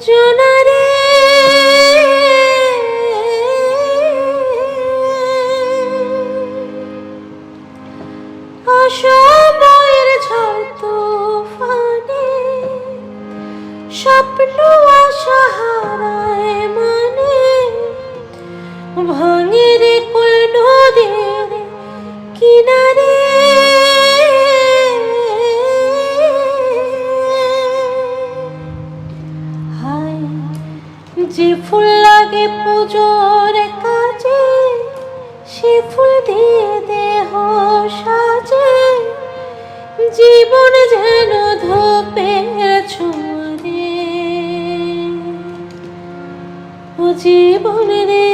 জোনারে অসময়ের ঝড় তুফানে স্বপ্ন আশা হারায় মানে ভাঙে রে কুল নদীর কিনারে হায় যে ফুল লাগে পুজোর কাজে সে ফুল দিয়ে দেহ সাজে জীবন যেন ধূপের ছোঁয়া রে ও জীবন রে